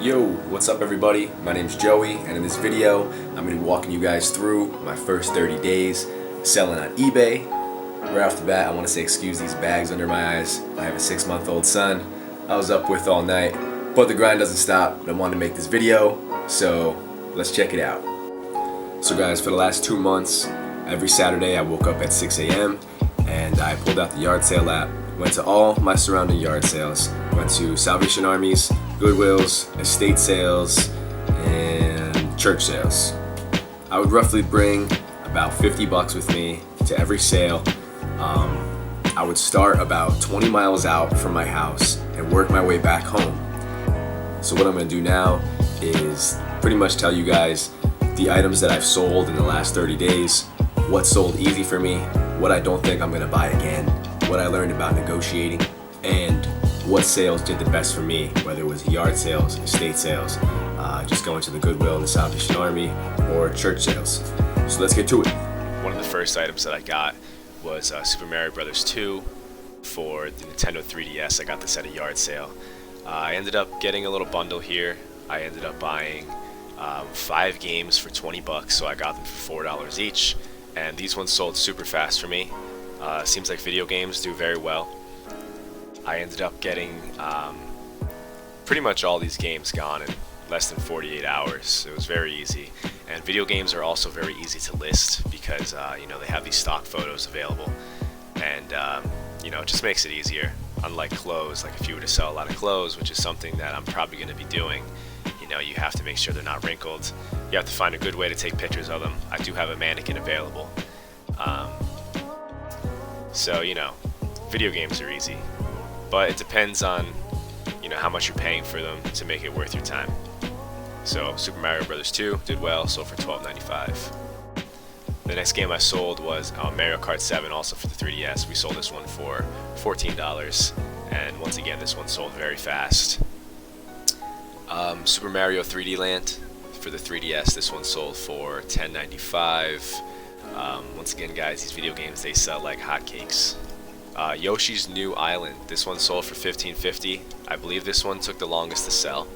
Yo, what's up everybody? My name's Joey, and in this video, I'm going to be walking you guys through my first 30 days selling on eBay. Right off the bat, I want to say excuse these bags under my eyes. I have a 6-month-old son I was up with all night, but the grind doesn't stop, and I wanted to make this video, so let's check it out. So guys, for the last 2 months, every Saturday I woke up at 6 a.m. and I pulled out the yard sale app, went to all my surrounding yard sales, went to Salvation Armies, Goodwills, estate sales, and church sales. I would roughly bring about $50 with me to every sale. I would start about 20 miles out from my house and work my way back home. So what I'm going to do now is pretty much tell you guys the items that I've sold in the last 30 days, what sold easy for me, what I don't think I'm going to buy again, what I learned about negotiating, and what sales did the best for me, whether it was yard sales, estate sales, just going to the Goodwill and the Salvation Army, or church sales. So let's get to it. One of the first items that I got was Super Mario Bros. 2 for the Nintendo 3DS. I got this at a yard sale. I ended up getting a little bundle here. I ended up buying 5 games for $20, so I got them for $4 each. And these ones sold super fast for me. Seems like video games do very well. I ended up getting pretty much all these games gone in less than 48 hours. It was very easy. And video games are also very easy to list because they have these stock photos available, and it just makes it easier. Unlike clothes, like if you were to sell a lot of clothes, which is something that I'm probably going to be doing, you have to make sure they're not wrinkled. You have to find a good way to take pictures of them. I do have a mannequin available. So video games are easy, but it depends on how much you're paying for them to make it worth your time. So Super Mario Bros. 2 did well, sold for $12.95. The next game I sold was Mario Kart 7, also for the 3DS. We sold this one for $14, and once again this one sold very fast. Super Mario 3D Land for the 3DS, this one sold for $10.95. Once again guys, these video games, they sell like hotcakes. Yoshi's New Island, this one sold for $15.50. I believe this one took the longest to sell.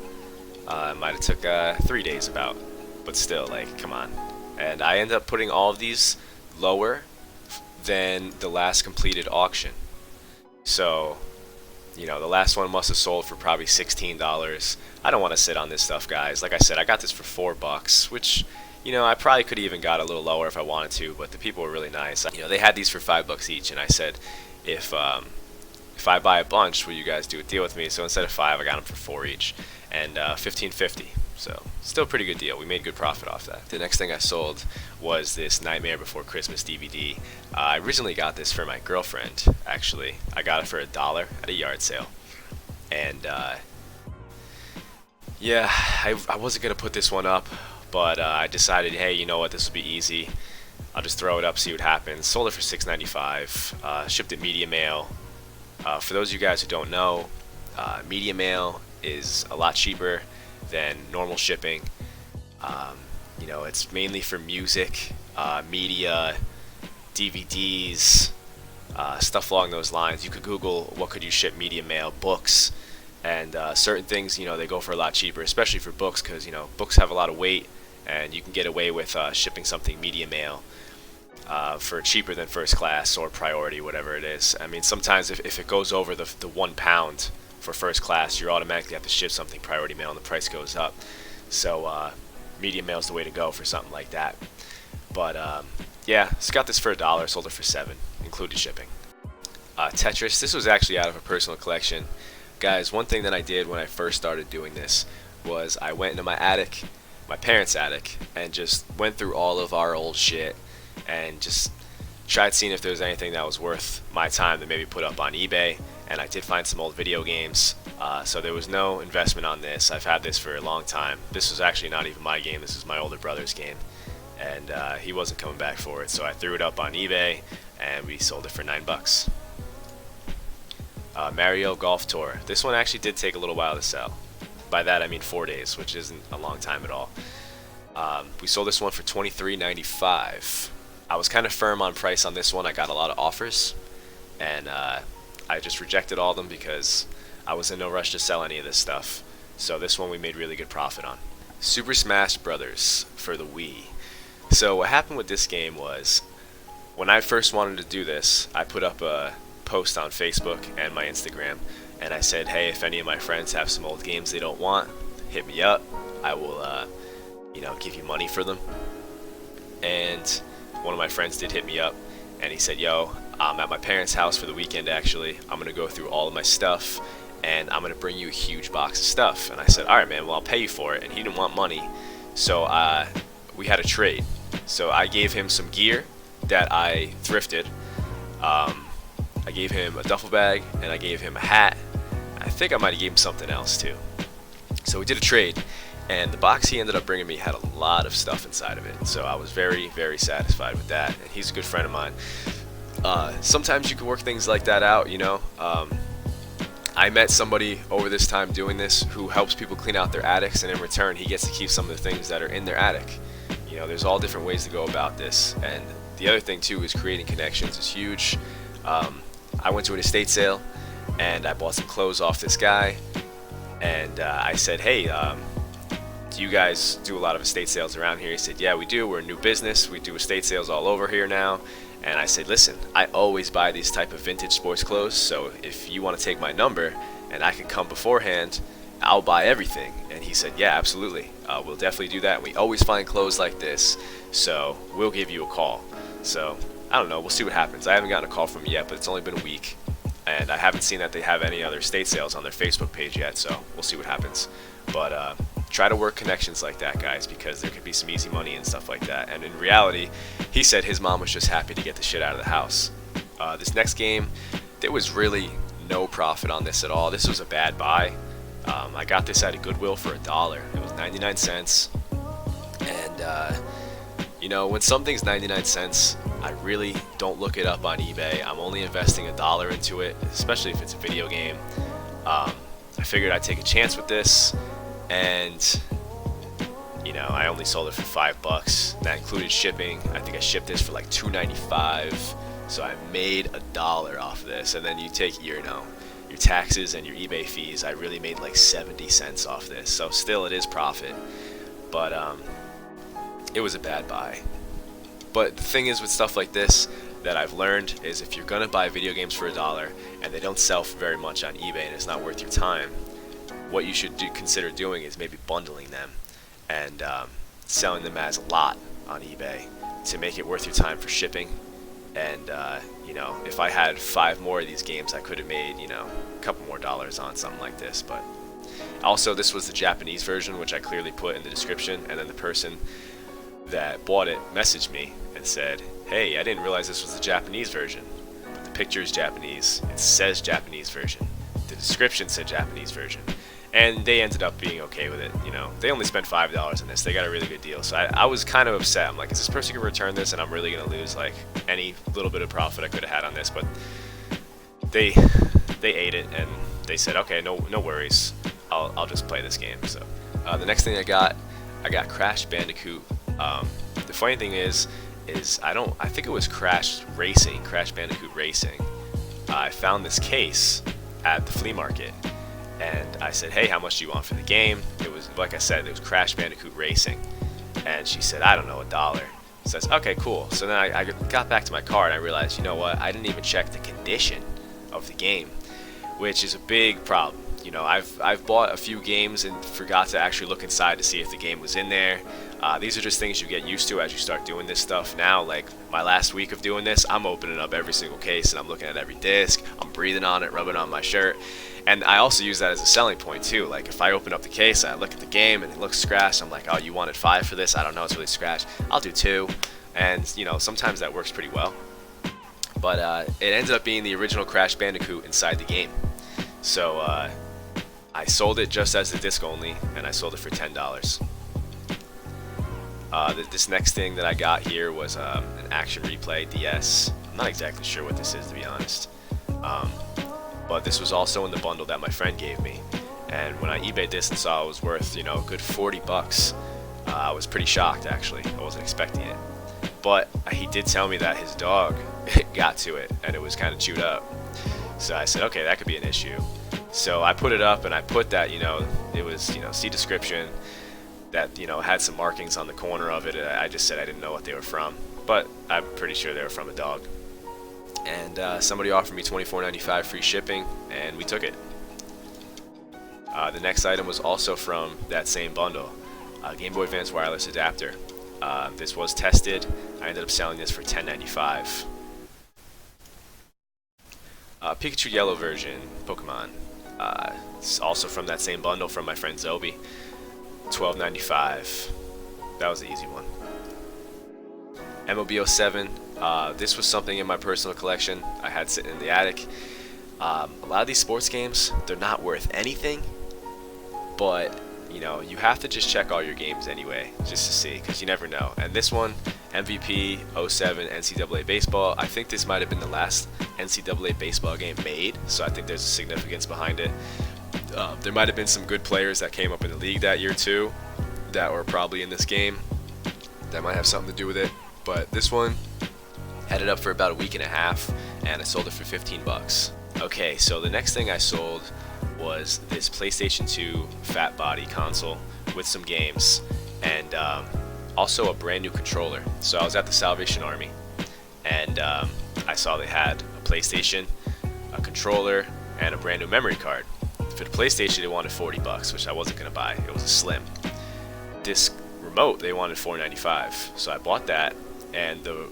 It might have took 3 days about, but still, like, come on. And I ended up putting all of these lower than the last completed auction. So, the last one must have sold for probably $16. I don't want to sit on this stuff, guys. Like I said, I got this for $4, which, I probably could have even got a little lower if I wanted to, but the people were really nice. They had these for $5 each, and I said, if I buy a bunch, will you guys do a deal with me? So instead of 5, I got them for 4 each, and $15.50. So still a pretty good deal. We made good profit off that. The next thing I sold was this Nightmare Before Christmas DVD. I originally got this for my girlfriend, actually. I got it for $1 at a yard sale. And yeah, I wasn't going to put this one up, but I decided, hey, you know what, this will be easy. I'll just throw it up, see what happens. Sold it for $6.95. Shipped it media mail. For those of you guys who don't know, media mail is a lot cheaper than normal shipping. It's mainly for music, media, DVDs, stuff along those lines. You could Google what could you ship media mail, books, and certain things, they go for a lot cheaper, especially for books, because books have a lot of weight, and you can get away with shipping something media mail for cheaper than first class or priority, whatever it is. I mean, sometimes if it goes over the 1 pound for first class, you automatically have to ship something priority mail and the price goes up. So media mail is the way to go for something like that. But yeah, so got this for $1, sold it for $7, included shipping. Tetris, this was actually out of a personal collection. Guys, one thing that I did when I first started doing this was I went into my attic, my parents' attic, and just went through all of our old shit and just tried seeing if there was anything that was worth my time to maybe put up on eBay. And I did find some old video games, so there was no investment on this. I've had this for a long time. This was actually not even my game, this is my older brother's game, and he wasn't coming back for it, so I threw it up on eBay and we sold it for $9. Mario Golf Tour, this one actually did take a little while to sell. By that I mean 4 days, which isn't a long time at all. We sold this one for $23.95. I was kind of firm on price on this one. I got a lot of offers, and I just rejected all of them because I was in no rush to sell any of this stuff. So this one we made really good profit on. Super Smash Brothers for the Wii. So what happened with this game was, when I first wanted to do this, I put up a post on Facebook and my Instagram, and I said, hey, if any of my friends have some old games they don't want, hit me up. I will, give you money for them. And one of my friends did hit me up, and he said, yo, I'm at my parents' house for the weekend actually. I'm going to go through all of my stuff, and I'm going to bring you a huge box of stuff. And I said, all right, man, well, I'll pay you for it. And he didn't want money, so we had a trade. So I gave him some gear that I thrifted. I gave him a duffel bag, and I gave him a hat. I think I might have gave him something else too. So we did a trade, and the box he ended up bringing me had a lot of stuff inside of it. So I was very, very satisfied with that. And he's a good friend of mine. Sometimes you can work things like that out, I met somebody over this time doing this who helps people clean out their attics, and in return he gets to keep some of the things that are in their attic. There's all different ways to go about this. And the other thing too is creating connections is huge. I went to an estate sale, and I bought some clothes off this guy, and I said, hey, do you guys do a lot of estate sales around here? He said, yeah, we do. We're a new business. We do estate sales all over here now. And I said, listen, I always buy these type of vintage sports clothes, so if you want to take my number and I can come beforehand, I'll buy everything. And he said, yeah, absolutely. We'll definitely do that. We always find clothes like this, so we'll give you a call. So I don't know. We'll see what happens. I haven't gotten a call from him yet, but it's only been a week, and I haven't seen that they have any other estate sales on their Facebook page yet, so we'll see what happens. But try to work connections like that, guys, because there could be some easy money and stuff like that. And in reality, he said his mom was just happy to get the shit out of the house. This next game, there was really no profit on this at all. This was a bad buy. I got this at a Goodwill for $1. It was 99 cents. And when something's 99 cents, I really don't look it up on eBay. I'm only investing $1 into it, especially if it's a video game. I figured I'd take a chance with this, and I only sold it for $5. That included shipping. I think I shipped this for like $2.95, so I made $1 off of this. And then you take your taxes and your eBay fees. I really made like 70 cents off this. So still, it is profit, but it was a bad buy. But the thing is with stuff like this that I've learned is, if you're gonna buy video games for $1 and they don't sell for very much on eBay and it's not worth your time, what you should consider doing is maybe bundling them and selling them as a lot on eBay to make it worth your time for shipping. And if I had 5 more of these games, I could have made a couple more dollars on something like this. But also, this was the Japanese version, which I clearly put in the description, and then the person that bought it messaged me and said, hey, I didn't realize this was the Japanese version, but the picture is Japanese, it says Japanese version, the description said Japanese version. And they ended up being okay with it. They only spent $5 on this. They got a really good deal. So I was kind of upset. I'm like, is this person gonna return this, and I'm really gonna lose like any little bit of profit I could have had on this? But they ate it, and they said, okay, no worries. I'll just play this game. So the next thing I got Crash Bandicoot. The funny thing is I think it was Crash Bandicoot Racing. I found this case at the flea market. And I said, hey, how much do you want for the game? It was, like I said, it was Crash Bandicoot Racing. And she said, I don't know, $1. Says, okay, cool. So then I got back to my car, and I realized, you know what? I didn't even check the condition of the game, which is a big problem. I've bought a few games and forgot to actually look inside to see if the game was in there. These are just things you get used to as you start doing this stuff. Now, like my last week of doing this, I'm opening up every single case, and I'm looking at every disc. I'm breathing on it, rubbing it on my shirt. And I also use that as a selling point too. Like if I open up the case, I look at the game and it looks scratched, I'm like, oh, you wanted 5 for this? I don't know, it's really scratched. I'll do 2. And sometimes that works pretty well. But it ended up being the original Crash Bandicoot inside the game. So I sold it just as the disc only, and I sold it for $10. This next thing that I got here was an Action Replay DS. I'm not exactly sure what this is, to be honest. But this was also in the bundle that my friend gave me. And when I eBayed this and saw it was worth, a good $40, I was pretty shocked, actually. I wasn't expecting it. But he did tell me that his dog got to it, and it was kind of chewed up. So I said, okay, that could be an issue. So I put it up, and I put that, it was, see description, that, had some markings on the corner of it. I just said I didn't know what they were from, but I'm pretty sure they were from a dog. And somebody offered me $24.95 free shipping, and we took it. The next item was also from that same bundle, Game Boy Advance wireless adapter. This was tested. I ended up selling this for $10.95. Pikachu Yellow version, Pokemon. It's also from that same bundle from my friend Zobi. $12.95. That was the easy one. MLB 07. This was something in my personal collection I had sitting in the attic. A lot of these sports games, they're not worth anything, but you have to just check all your games anyway, just to see, because you never know. And this one, MVP 07 NCAA baseball. I think this might have been the last NCAA baseball game made, so I think there's a significance behind it. There might have been some good players that came up in the league that year too, that were probably in this game. That might have something to do with it. But this one had it up for about a week and a half, and I sold it for 15 bucks. Okay, so the next thing I sold was this PlayStation 2 fat body console with some games, and also a brand new controller. So I was at the Salvation Army, and I saw they had a PlayStation, a controller, and a brand new memory card. For the PlayStation, they wanted 40 bucks, which I wasn't gonna buy. It was a Slim. This remote, they wanted $4.95, so I bought that, and the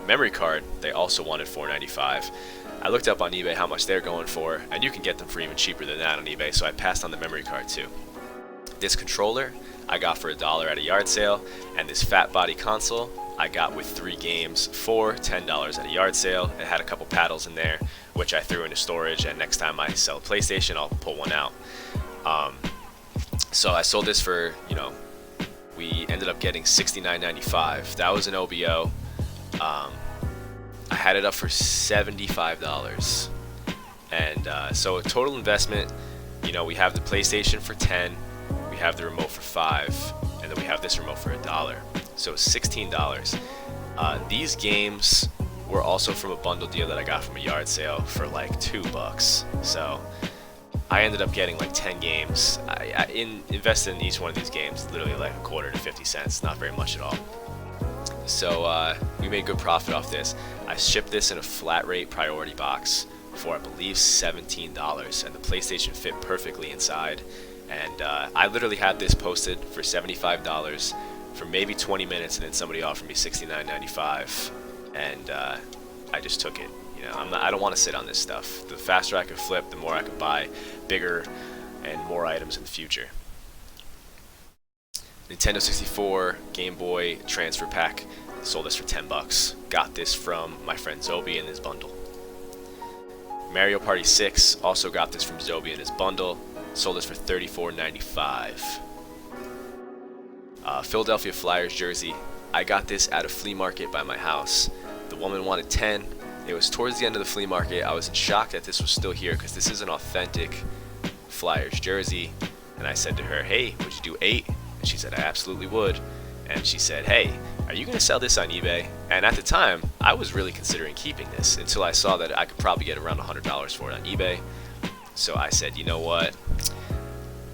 memory card, they also wanted $4.95. I looked up on eBay how much they're going for, and you can get them for even cheaper than that on eBay, so I passed on the memory card too. This controller I got for $1 at a yard sale, and this fat body console I got with 3 games for $10 at a yard sale. It had a couple paddles in there, which I threw into storage, and next time I sell a PlayStation, I'll pull one out. So I sold this for, we ended up getting $69.95. That was an OBO. I had it up for $75, and so a total investment. We have the PlayStation for $10, we have the remote for $5, and then we have this remote for $1, so $16. These games were also from a bundle deal that I got from a yard sale for like $2, so I ended up getting like 10 games. I invested in each one of these games literally like a quarter to 50 cents, not very much at all. So we made good profit off this. I shipped this in a flat rate priority box for I believe $17, and the PlayStation fit perfectly inside. And I literally had this posted for $75 for maybe 20 minutes, and then somebody offered me $69.95, and I just took it. I don't want to sit on this stuff. The faster I can flip, the more I can buy bigger and more items in the future. Nintendo 64 Game Boy transfer pack, sold this for 10 bucks. Got this from my friend Zobi in his bundle. Mario Party 6, also got this from Zobi in his bundle. Sold this for $34.95. Philadelphia Flyers jersey, I got this at a flea market by my house. The woman wanted 10. It was towards the end of the flea market. I was in shock that this was still here, because this is an authentic Flyers jersey. And I said to her, hey, would you do 8? And she said, I absolutely would. And she said, hey, are you going to sell this on eBay? And at the time, I was really considering keeping this until I saw that I could probably get around $100 for it on eBay. So I said, you know what?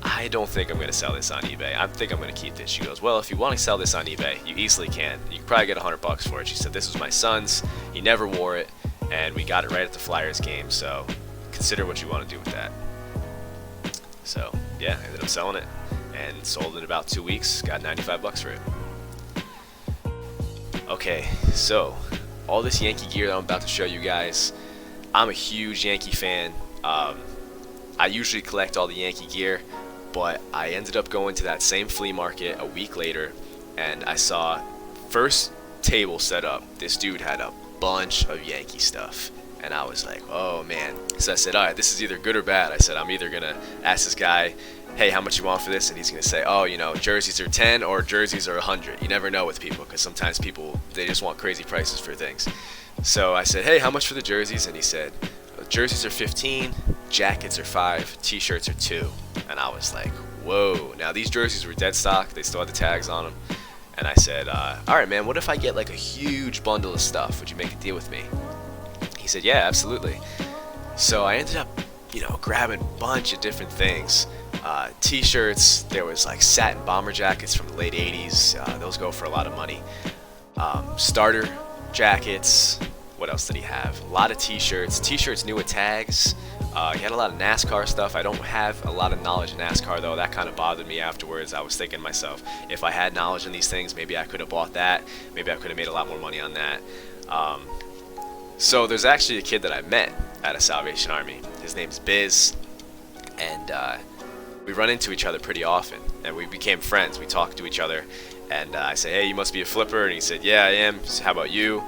I don't think I'm going to sell this on eBay. I think I'm going to keep this. She goes, well, if you want to sell this on eBay, you easily can. You can probably get $100 for it. She said, this was my son's. He never wore it, and we got it right at the Flyers game. So consider what you want to do with that. So yeah, I ended up selling it and sold it in about 2 weeks. Got $95 for it. Okay, so all this Yankee gear that I'm about to show you guys, I'm a huge Yankee fan. I usually collect all the Yankee gear, but I ended up going to that same flea market a week later, and I saw first table set up. This dude had a bunch of Yankee stuff, and I was like, oh man. So I said, all right, this is either good or bad. I said, I'm either gonna ask this guy, hey, how much you want for this? And he's gonna say, oh, jerseys are 10 or jerseys are 100. You never know with people, because sometimes people, they just want crazy prices for things. So I said, hey, how much for the jerseys? And he said, jerseys are 15, jackets are 5, t-shirts are 2. And I was like, whoa. Now these jerseys were dead stock. They still had the tags on them. And I said, all right, man, what if I get like a huge bundle of stuff? Would you make a deal with me? He said, yeah, absolutely. So I ended up grabbing a bunch of different things. T-shirts, there was like satin bomber jackets from the late 80s. Those go for a lot of money. Starter jackets. What else did he have? A lot of t-shirts new with tags. He had a lot of NASCAR stuff. I don't have a lot of knowledge in NASCAR though. That kind of bothered me afterwards. I was thinking to myself, if I had knowledge in these things, maybe I could have bought that. Maybe I could have made a lot more money on that. So there's actually a kid that I met at a Salvation Army. His name's Biz, and we run into each other pretty often, and we became friends. We talked to each other, and I said, hey, you must be a flipper, and he said, yeah, I am. So how about you?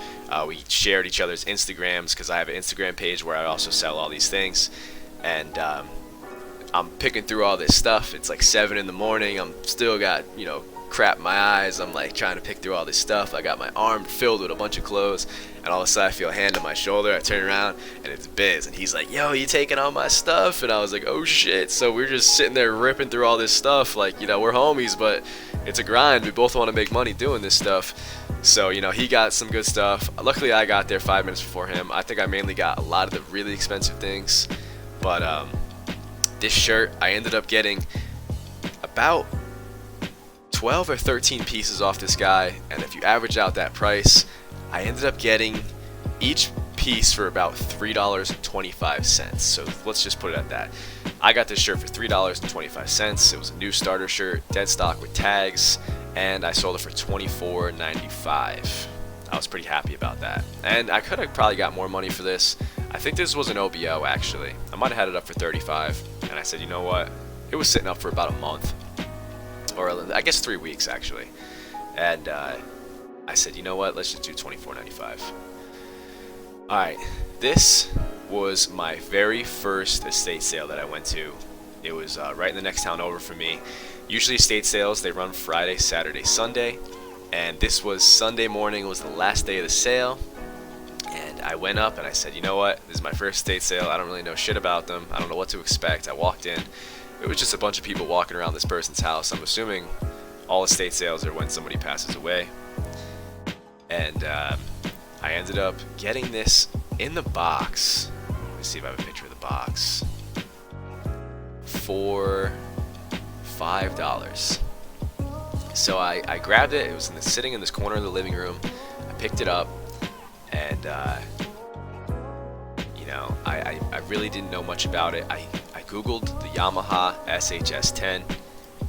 We shared each other's Instagrams, because I have an Instagram page where I also sell all these things, and I'm picking through all this stuff. It's like 7 in the morning. I'm still got, crap in my eyes. I'm like trying to pick through all this stuff. I got my arm filled with a bunch of clothes, and all of a sudden I feel a hand on my shoulder. I turn around, and it's Biz, and he's like, yo, you taking all my stuff? And I was like, oh shit. So we're just sitting there ripping through all this stuff, like, we're homies, but it's a grind. We both want to make money doing this stuff. So he got some good stuff. Luckily I got there 5 minutes before him. I think I mainly got a lot of the really expensive things, but this shirt I ended up getting about 12 or 13 pieces off this guy, and if you average out that price, I ended up getting each piece for about $3.25. So let's just put it at that. I got this shirt for $3.25. It was a new starter shirt, dead stock with tags, and I sold it for $24.95. I was pretty happy about that, and I could have probably got more money for this. I think this was an OBO actually. I might have had it up for $35, and I said, you know what? It was sitting up for about a month, or I guess 3 weeks actually, and I said, you know what? Let's just do $24.95. All right, this was my very first estate sale that I went to. It was right in the next town over for me. Usually estate sales, they run Friday, Saturday, Sunday, and this was Sunday morning. It was the last day of the sale, and I went up and I said, you know what? This is my first estate sale. I don't really know shit about them. I don't know what to expect. I walked in. It was just a bunch of people walking around this person's house. I'm assuming all estate sales are when somebody passes away. And I ended up getting this in the box. Let me see if I have a picture of the box. For $5. So I grabbed it. It was sitting in this corner of the living room. I picked it up, and I really didn't know much about it. I googled the Yamaha SHS10,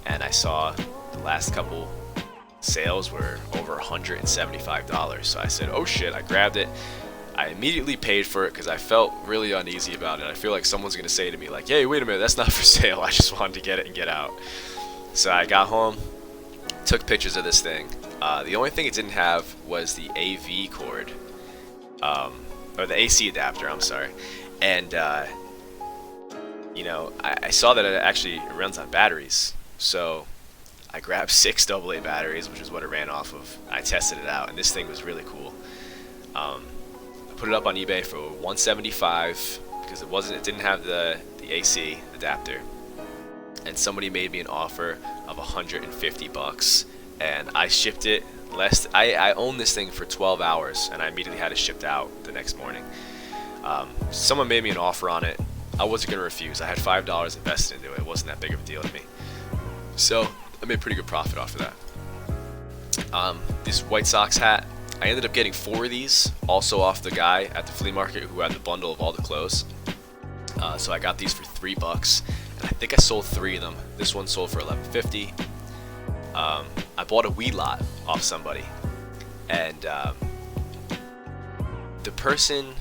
and I saw the last couple sales were over $175. So I said, oh shit. I grabbed it. I immediately paid for it because I felt really uneasy about it. I feel like someone's going to say to me like, hey, wait a minute, that's not for sale. I just wanted to get it and get out. So I got home, took pictures of this thing. The only thing it didn't have was the AV cord, or the AC adapter, I'm sorry. And, I saw that it actually runs on batteries. So I grabbed 6 AA batteries, which is what it ran off of. I tested it out, and this thing was really cool. I put it up on eBay for $175 because it didn't have the AC adapter, and somebody made me an offer of $150, and I shipped it I owned this thing for 12 hours, and I immediately had it shipped out the next morning. Someone made me an offer on it. I wasn't going to refuse. I had $5 invested into it. It wasn't that big of a deal to me, so I made a pretty good profit off of that. This White Sox hat, I ended up getting 4 of these, also off the guy at the flea market who had the bundle of all the clothes. So I got these for $3, and I think I sold 3 of them. This one sold for $11.50. I bought a Wii lot off somebody, and the person,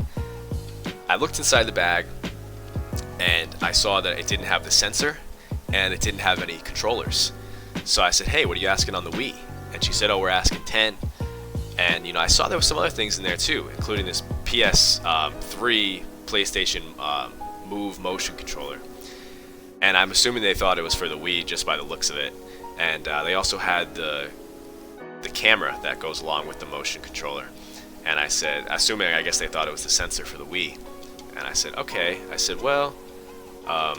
I looked inside the bag, and I saw that it didn't have the sensor, and it didn't have any controllers. So I said, hey, what are you asking on the Wii? And she said, oh, we're asking 10. And I saw there was some other things in there too, including this PS3 PlayStation Move motion controller. And I'm assuming they thought it was for the Wii just by the looks of it. And they also had the camera that goes along with the motion controller. And I said, I guess they thought it was the sensor for the Wii. And I said, okay. I said, well, I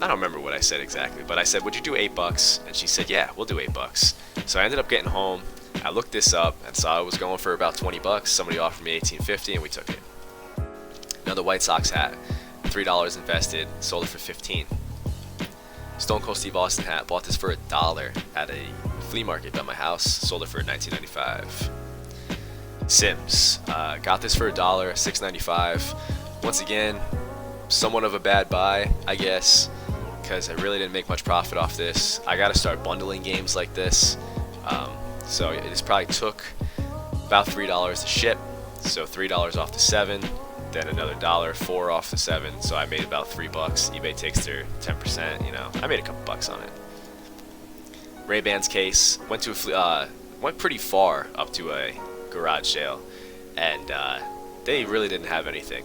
don't remember what I said exactly, but I said, would you do $8? And she said, yeah, we'll do $8. So I ended up getting home. I looked this up and saw it was going for about $20. Somebody offered me $18.50, and we took it. Another White Sox hat, $3 invested, sold it for 15. Stone Cold Steve Austin hat, bought this for $1 at a flea market by my house, sold it for $19.95. Sims, got this for $1, $6.95. Once again, somewhat of a bad buy, I guess, because I really didn't make much profit off this. I gotta start bundling games like this. So this probably took about $3 to ship, so $3 off the 7, then another $1, 4 off the 7, so I made about $3. eBay takes their 10%, you know. I made a couple bucks on it. Ray-Ban's case, went pretty far up to a garage sale, and they really didn't have anything.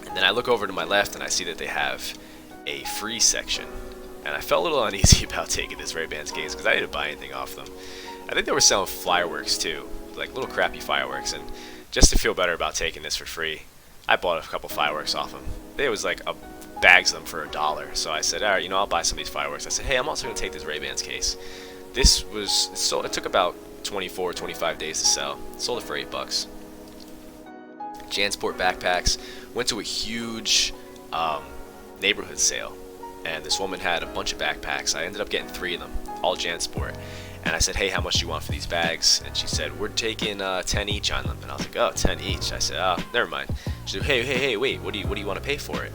And then I look over to my left and I see that they have a free section, and I felt a little uneasy about taking this Ray-Ban's case because I didn't buy anything off them. I think they were selling fireworks too, like little crappy fireworks, and just to feel better about taking this for free, I bought a couple fireworks off them. It was like bags of them for $1, so I said, all right, you know, I'll buy some of these fireworks. I said, hey, I'm also going to take this Ray-Ban's case. This was sold. It took about 24, 25 days to sell. Sold it for $8. Jansport backpacks. Went to a huge neighborhood sale, and this woman had a bunch of backpacks. I ended up getting 3 of them, all Jansport. And I said, hey, how much do you want for these bags? And she said, we're taking 10 each on them. And I was like, oh, 10 each. I said, oh, never mind. She said, hey, wait, what do you want to pay for it?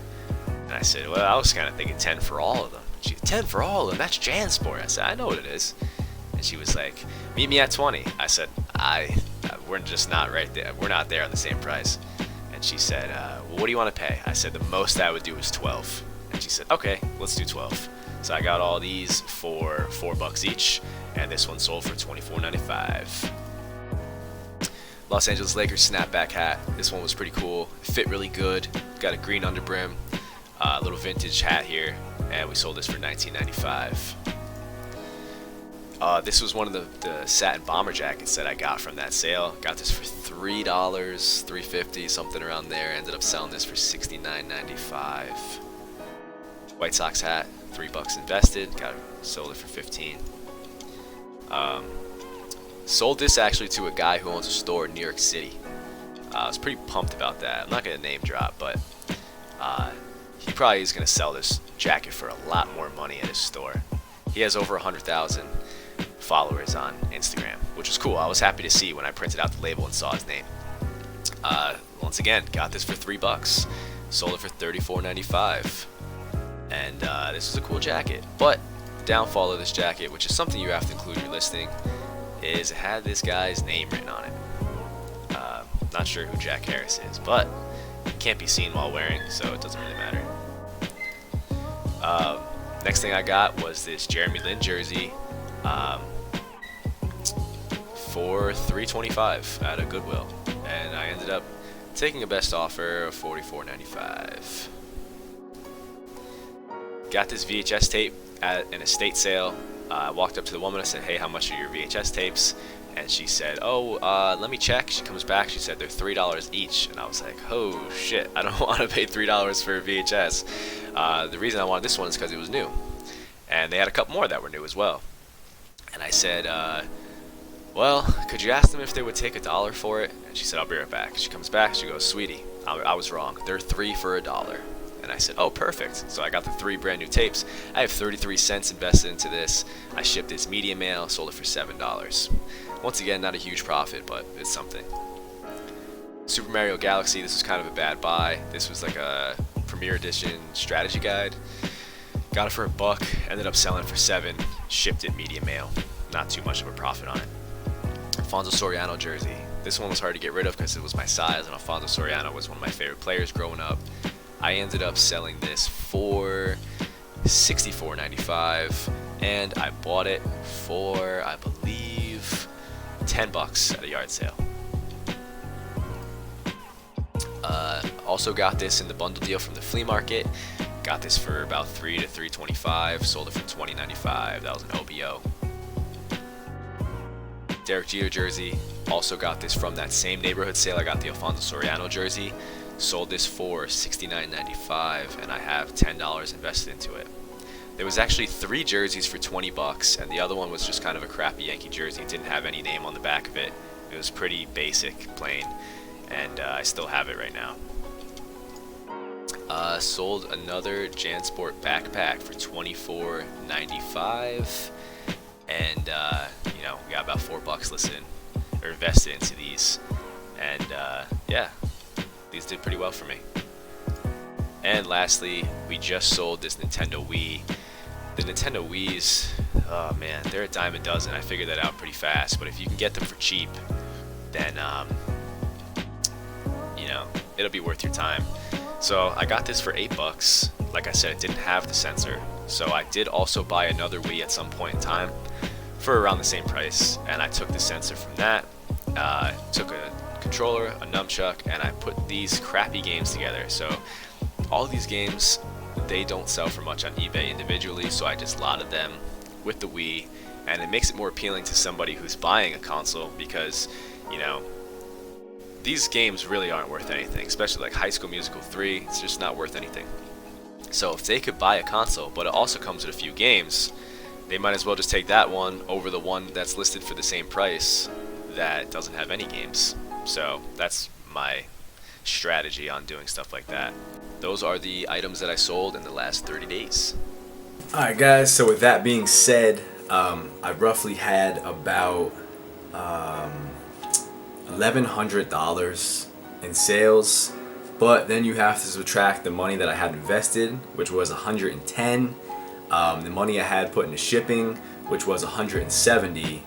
And I said, well, I was kind of thinking 10 for all of them. She said, 10 for all of them? That's Jansport. I said, I know what it is. And she was like, meet me at 20. I said, we're just not right there. We're not there on the same price. And she said, well, what do you want to pay? I said, the most I would do is 12. And she said, okay, let's do 12. So I got all these for $4 each, and this one sold for $24.95. Los Angeles Lakers snapback hat. This one was pretty cool. It fit really good. Got a green underbrim, a little vintage hat here, and we sold this for $19.95. This was one of the satin bomber jackets that I got from that sale. Got this for $3, $3.50, something around there. Ended up selling this for $69.95. White Sox hat, $3 invested. Sold it for $15. Sold this actually to a guy who owns a store in New York City. I was pretty pumped about that. I'm not gonna name drop, but he probably is gonna sell this jacket for a lot more money at his store. He has over 100,000 followers on Instagram, which was cool. I was happy to see when I printed out the label and saw his name. Once again, got this for $3. Sold it for $34.95. And this is a cool jacket. But the downfall of this jacket, which is something you have to include in your listing, is it had this guy's name written on it. Not sure who Jack Harris is, but it can't be seen while wearing, so it doesn't really matter. Next thing I got was this Jeremy Lin jersey for $3.25 at a Goodwill, and I ended up taking a best offer of $44.95. Got this VHS tape at an estate sale. I walked up to the woman. I said, hey, how much are your VHS tapes? And she said, oh, let me check. She comes back. She said they're $3 each. And I was like, oh, shit. I don't want to pay $3 for a VHS. The reason I wanted this one is because it was new. And they had a couple more that were new as well. And I said, well, could you ask them if they would take $1 for it? And she said, I'll be right back. She comes back. She goes, sweetie, I was wrong. They're 3 for $1. And I said, oh, perfect. So I got the 3 brand new tapes. I have 33 cents invested into this. I shipped this media mail, sold it for $7. Once again, not a huge profit, but it's something. Super Mario Galaxy, this was kind of a bad buy. This was like a Premier Edition strategy guide. Got it for $1, ended up selling it for $7, shipped it media mail. Not too much of a profit on it. Alfonso Soriano jersey. This one was hard to get rid of because it was my size, and Alfonso Soriano was one of my favorite players growing up. I ended up selling this for $64.95, and I bought it for, I believe, $10 at a yard sale. Also got this in the bundle deal from the flea market. Got this for about $3 to $3.25. Sold it for $20.95. That was an OBO. Derek Jeter jersey. Also got this from that same neighborhood sale. I got the Alfonso Soriano jersey. Sold this for $69.95, and I have $10 invested into it. There was actually 3 jerseys for $20, and the other one was just kind of a crappy Yankee jersey. It didn't have any name on the back of it. It was pretty basic, plain, and I still have it right now. Sold another JanSport backpack for $24.95, and you know, we got about $4 listed or invested into these, and yeah, these did pretty well for me. And lastly, we just sold this Nintendo Wii. The Nintendo Wiis, oh man, they're a dime a dozen. I figured that out pretty fast, but if you can get them for cheap, then you know, it'll be worth your time. So I got this for $8. Like I said, it didn't have the sensor. So I did also buy another Wii at some point in time for around the same price, and I took the sensor from that, took a controller, a nunchuck, and I put these crappy games together. So all of these games, they don't sell for much on eBay individually, so I just lotted them with the Wii, and it makes it more appealing to somebody who's buying a console because, you know, these games really aren't worth anything, especially like High School Musical 3. It's just not worth anything. So if they could buy a console, but it also comes with a few games, they might as well just take that one over the one that's listed for the same price that doesn't have any games. So that's my strategy on doing stuff like that. Those are the items that I sold in the last 30 days. Alright guys, so with that being said, I roughly had about $1,100 in sales, but then you have to subtract the money that I had invested, which was $110, the money I had put into shipping, which was $170,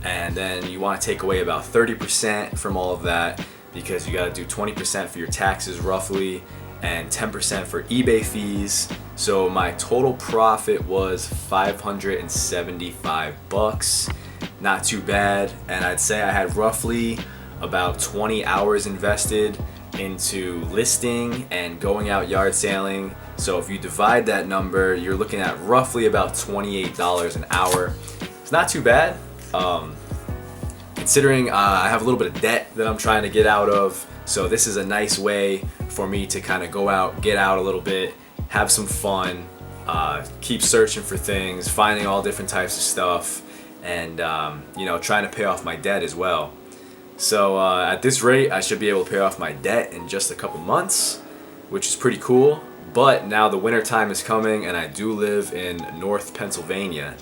and then you want to take away about 30% from all of that, because you got to do 20% for your taxes roughly, and 10% for eBay fees. So my total profit was $575. Not too bad, and I'd say I had roughly about 20 hours invested into listing and going out yard sailing. So if you divide that number, you're looking at roughly about $28 an hour. It's not too bad, considering I have a little bit of debt that I'm trying to get out of. So this is a nice way for me to kind of go out, get out a little bit, have some fun, keep searching for things, finding all different types of stuff, and you know, trying to pay off my debt as well. So at this rate, I should be able to pay off my debt in just a couple months, which is pretty cool. But now the winter time is coming, and I do live in North Pennsylvania,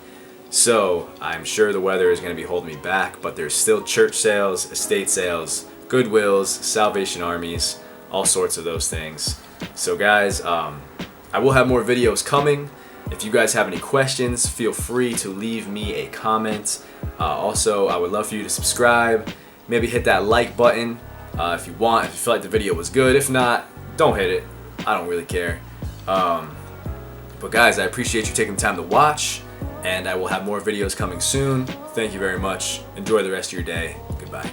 so I'm sure the weather is going to be holding me back. But there's still church sales, estate sales, Goodwills, Salvation Armies, all sorts of those things. So guys, I will have more videos coming. If you guys have any questions, feel free to leave me a comment. Also, I would love for you to subscribe. Maybe hit that like button if you want, if you feel like the video was good. If not, don't hit it. I don't really care. But guys, I appreciate you taking the time to watch, and I will have more videos coming soon. Thank you very much. Enjoy the rest of your day. Goodbye.